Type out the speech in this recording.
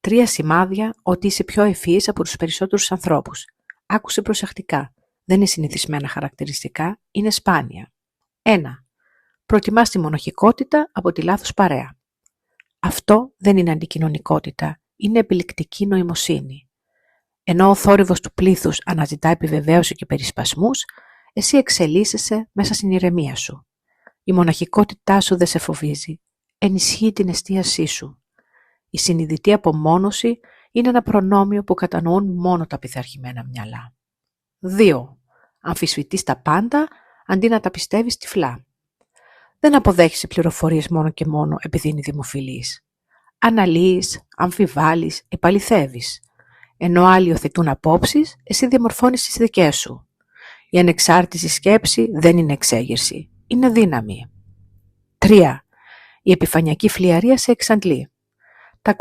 3 σημάδια ότι είσαι πιο ευφυής από τους περισσότερους ανθρώπους. Άκουσε προσεκτικά. Δεν είναι συνηθισμένα χαρακτηριστικά, είναι σπάνια. 1. Προτιμάς τη μοναχικότητα από τη λάθος παρέα. Αυτό δεν είναι αντικοινωνικότητα, είναι επιλεκτική νοημοσύνη. Ενώ ο θόρυβος του πλήθους αναζητά επιβεβαίωση και περισπασμούς, εσύ εξελίσσεσαι μέσα στην ηρεμία σου. Η μοναχικότητά σου δεν σε φοβίζει, ενισχύει την εστίασή σου. Η συνειδητή απομόνωση είναι ένα προνόμιο που κατανοούν μόνο τα πειθαρχημένα μυαλά. 2. Αμφισβητείς τα πάντα αντί να τα πιστεύεις τυφλά. Δεν αποδέχεσαι πληροφορίες μόνο και μόνο επειδή είναι δημοφιλείς. Αναλύεις, αμφιβάλλεις, επαληθεύεις. Ενώ άλλοι υιοθετούν απόψεις, εσύ διαμορφώνεις τις δικές σου. Η ανεξάρτητη σκέψη δεν είναι εξέγερση, είναι δύναμη. 3. Η επιφανειακή φλιαρία σε εξαντλεί. Τα